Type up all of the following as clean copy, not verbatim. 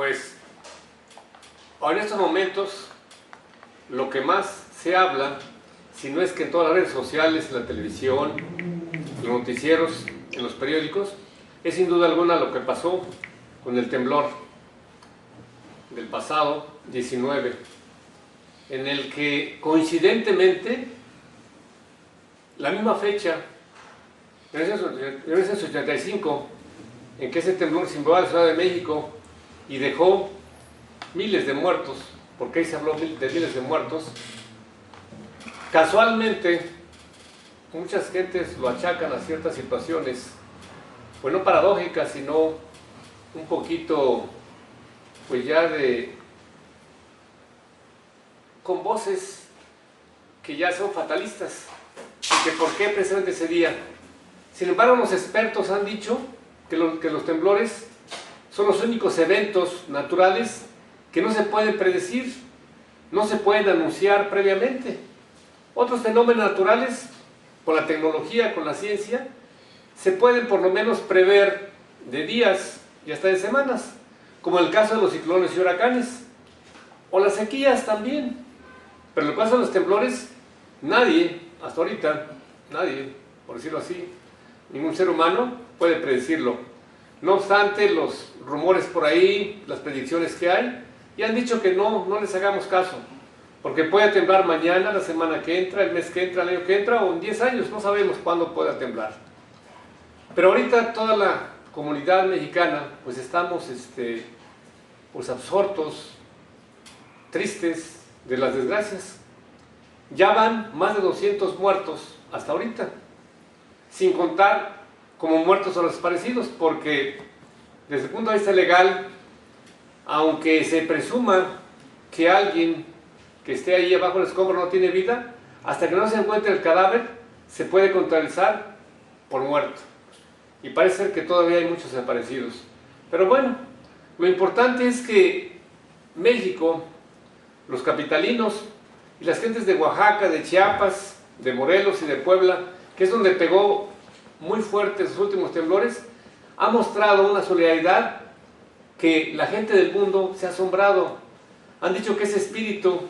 Pues en estos momentos lo que más se habla, si no es que en todas las redes sociales, en la televisión, en los noticieros, en los periódicos, es sin duda alguna lo que pasó con el temblor del pasado 19, en el que coincidentemente la misma fecha, en 1985, en que ese temblor simbró a la Ciudad de México y dejó miles de muertos, porque ahí se habló de miles de muertos, casualmente muchas gentes lo achacan a ciertas situaciones, pues no paradójicas, sino un poquito, pues ya con voces que ya son fatalistas, y que por qué precisamente ese día. Sin embargo, los expertos han dicho que los temblores son los únicos eventos naturales que no se pueden predecir, no se pueden anunciar previamente. Otros fenómenos naturales, con la tecnología, con la ciencia, se pueden por lo menos prever de días y hasta de semanas, como el caso de los ciclones y huracanes, o las sequías también. Pero en el caso de los temblores, nadie, hasta ahorita, nadie, por decirlo así, ningún ser humano puede predecirlo. No obstante, los rumores por ahí, las predicciones que hay, y han dicho que no les hagamos caso, porque puede temblar mañana, la semana que entra, el mes que entra, el año que entra, o en 10 años, no sabemos cuándo pueda temblar. Pero ahorita toda la comunidad mexicana, pues estamos pues absortos, tristes de las desgracias. Ya van más de 200 muertos hasta ahorita, sin contar como muertos o desaparecidos, porque desde el punto de vista legal, aunque se presuma que alguien que esté ahí abajo del escombro no tiene vida, hasta que no se encuentre el cadáver, se puede contabilizar por muerto. Y parece ser que todavía hay muchos desaparecidos. Pero bueno, lo importante es que México, los capitalinos y las gentes de Oaxaca, de Chiapas, de Morelos y de Puebla, que es donde pegó muy fuerte sus últimos temblores, ha mostrado una solidaridad que la gente del mundo se ha asombrado. Han dicho que ese espíritu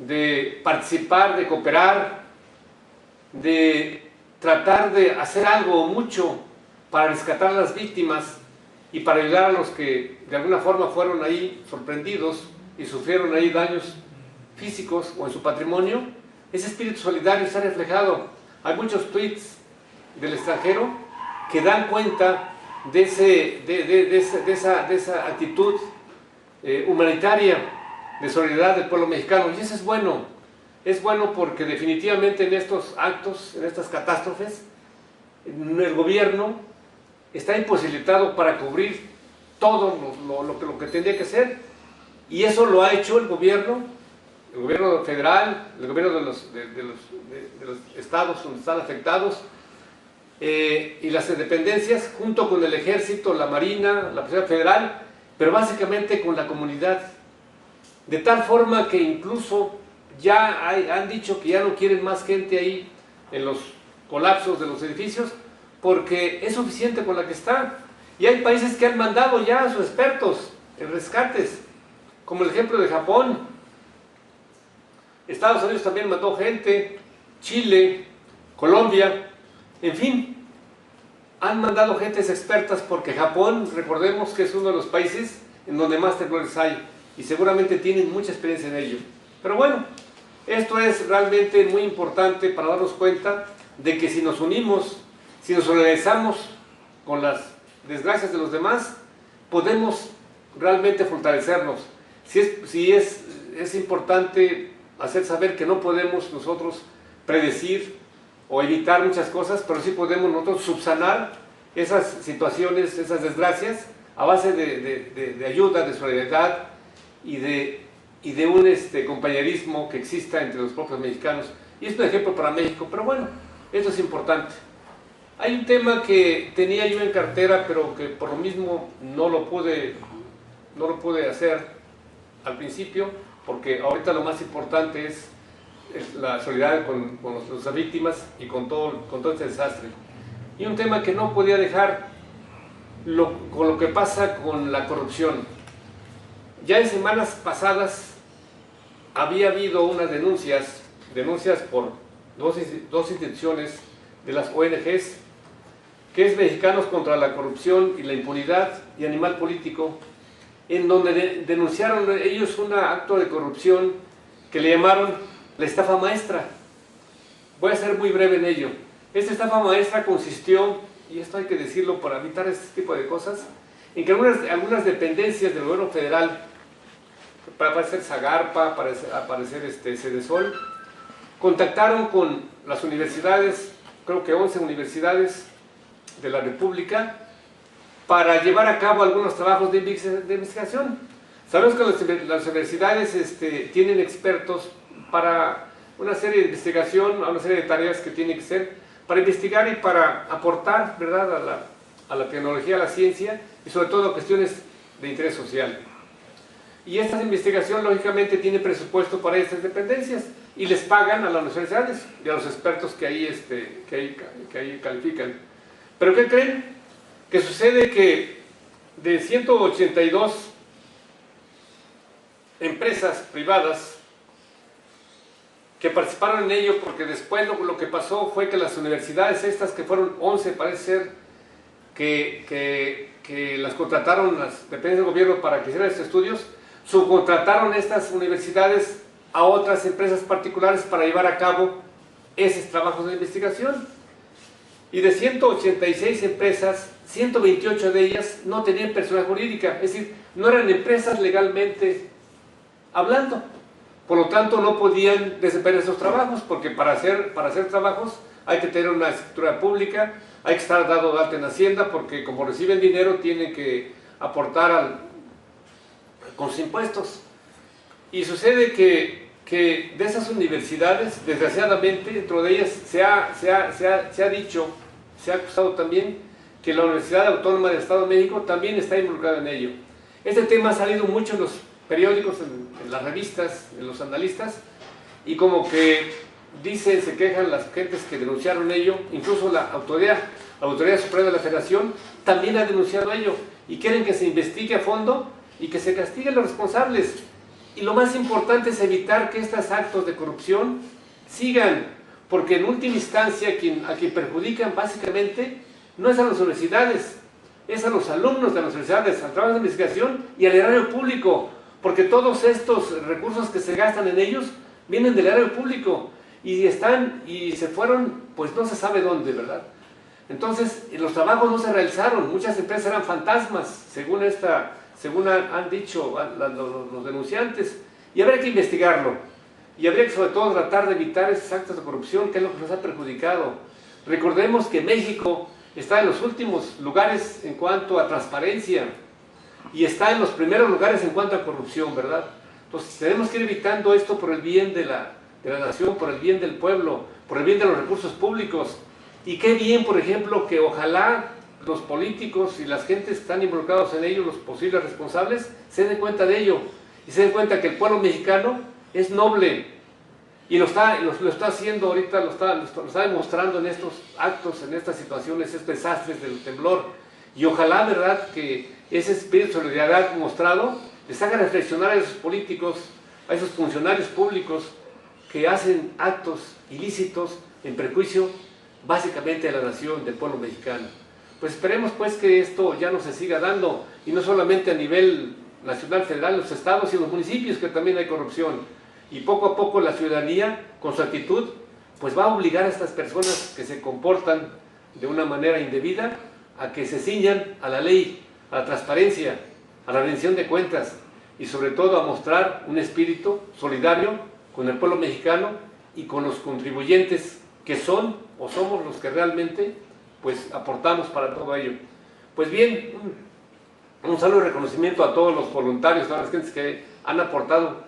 de participar, de cooperar, de tratar de hacer algo o mucho para rescatar a las víctimas y para ayudar a los que de alguna forma fueron ahí sorprendidos y sufrieron ahí daños físicos o en su patrimonio, ese espíritu solidario se ha reflejado. Hay muchos tweets del extranjero que dan cuenta de esa actitud humanitaria de solidaridad del pueblo mexicano, y eso es bueno. Es bueno porque definitivamente en estos actos, en estas catástrofes, el gobierno está imposibilitado para cubrir todo lo que tendría que ser, y eso lo ha hecho el gobierno federal, el gobierno de los estados donde están afectados, y las dependencias, junto con el ejército, la marina, la policía federal, pero básicamente con la comunidad, de tal forma que incluso ya han dicho que ya no quieren más gente ahí en los colapsos de los edificios, porque es suficiente con la que está. Y hay países que han mandado ya a sus expertos en rescates, como el ejemplo de Japón. Estados Unidos también mandó gente, Chile, Colombia, en fin, han mandado gentes expertas, porque Japón, recordemos que es uno de los países en donde más temblores hay, y seguramente tienen mucha experiencia en ello. Pero bueno, esto es realmente muy importante para darnos cuenta de que si nos unimos, si nos solidarizamos con las desgracias de los demás, podemos realmente fortalecernos. Es importante hacer saber que no podemos nosotros predecir o evitar muchas cosas, pero sí podemos nosotros subsanar esas situaciones, esas desgracias, a base de ayuda, de solidaridad y de un compañerismo que exista entre los propios mexicanos. Y es un ejemplo para México, pero bueno, esto es importante. Hay un tema que tenía yo en cartera, pero que por lo mismo no lo pude hacer al principio, porque ahorita lo más importante es la solidaridad con las víctimas y con todo este desastre. Y un tema que no podía dejar, con lo que pasa con la corrupción. Ya en semanas pasadas había habido unas denuncias por dos instituciones de las ONGs, que es Mexicanos contra la Corrupción y la Impunidad y Animal Político, en donde denunciaron ellos un acto de corrupción que le llamaron la estafa maestra. Voy a ser muy breve en ello. Esta estafa maestra consistió, y esto hay que decirlo para evitar este tipo de cosas, en que algunas dependencias del gobierno federal, para parecer Zagarpa, para parecer Sedesol, contactaron con las universidades, creo que 11 universidades de la República, para llevar a cabo algunos trabajos de investigación. Sabemos que las universidades tienen expertos para una serie de investigación, una serie de tareas que tienen que ser para investigar y para aportar, ¿verdad?, a la tecnología, a la ciencia y sobre todo a cuestiones de interés social. Y esta investigación lógicamente tiene presupuesto para estas dependencias y les pagan a las universidades y a los expertos que ahí califican. ¿Pero qué creen? Que sucede que de 182 empresas privadas que participaron en ello, porque después lo que pasó fue que las universidades estas, que fueron 11 parece ser, que las contrataron las dependencias del gobierno para que hicieran estos estudios, subcontrataron estas universidades a otras empresas particulares para llevar a cabo esos trabajos de investigación. Y de 186 empresas, 128 de ellas no tenían personalidad jurídica, es decir, no eran empresas legalmente hablando. Por lo tanto, no podían desempeñar esos trabajos, porque para hacer trabajos hay que tener una escritura pública, hay que estar dado de alta en Hacienda, porque como reciben dinero tienen que aportar con sus impuestos. Y sucede que de esas universidades, desgraciadamente, dentro de ellas se ha dicho, se ha acusado también que la Universidad Autónoma del Estado de México también está involucrada en ello. Este tema ha salido mucho en los periódicos, en las revistas, en los analistas, y como que dicen, se quejan las gentes que denunciaron ello, incluso la Autoridad Suprema de la Federación también ha denunciado ello, y quieren que se investigue a fondo y que se castiguen los responsables. Y lo más importante es evitar que estos actos de corrupción sigan, porque en última instancia a quien perjudican básicamente no es a las universidades, es a los alumnos de las universidades, al trabajo de investigación y al erario público, porque todos estos recursos que se gastan en ellos vienen del erario público y se fueron, pues no se sabe dónde, ¿verdad? Entonces, los trabajos no se realizaron, muchas empresas eran fantasmas, según han dicho los denunciantes, y habría que investigarlo. Y habría que sobre todo tratar de evitar esos actos de corrupción, que es lo que nos ha perjudicado. Recordemos que México está en los últimos lugares en cuanto a transparencia y está en los primeros lugares en cuanto a corrupción, ¿verdad? Entonces tenemos que ir evitando esto por el bien de la nación, por el bien del pueblo, por el bien de los recursos públicos. Y qué bien, por ejemplo, que ojalá los políticos y las gentes que están involucrados en ello, los posibles responsables, se den cuenta de ello y se den cuenta que el pueblo mexicano es noble y lo está haciendo ahorita, lo está demostrando en estos actos, en estas situaciones, estos desastres del temblor. Y ojalá, ¿verdad?, que ese espíritu de solidaridad mostrado les haga reflexionar a esos políticos, a esos funcionarios públicos que hacen actos ilícitos en perjuicio básicamente de la nación, del pueblo mexicano. Pues esperemos pues que esto ya no se siga dando, y no solamente a nivel nacional, federal, los estados y los municipios, que también hay corrupción. Y poco a poco la ciudadanía, con su actitud, pues va a obligar a estas personas que se comportan de una manera indebida a que se ciñan a la ley, a la transparencia, a la rendición de cuentas y sobre todo a mostrar un espíritu solidario con el pueblo mexicano y con los contribuyentes que son o somos los que realmente pues aportamos para todo ello. Pues bien, un saludo y reconocimiento a todos los voluntarios, a todas las gentes que han aportado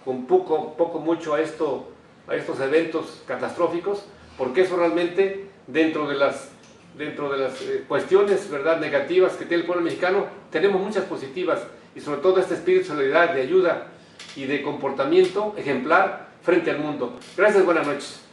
con mucho a estos eventos catastróficos, porque eso realmente dentro de las cuestiones, ¿verdad?, negativas que tiene el pueblo mexicano, tenemos muchas positivas, y sobre todo este espíritu de solidaridad, de ayuda y de comportamiento ejemplar frente al mundo. Gracias, buenas noches.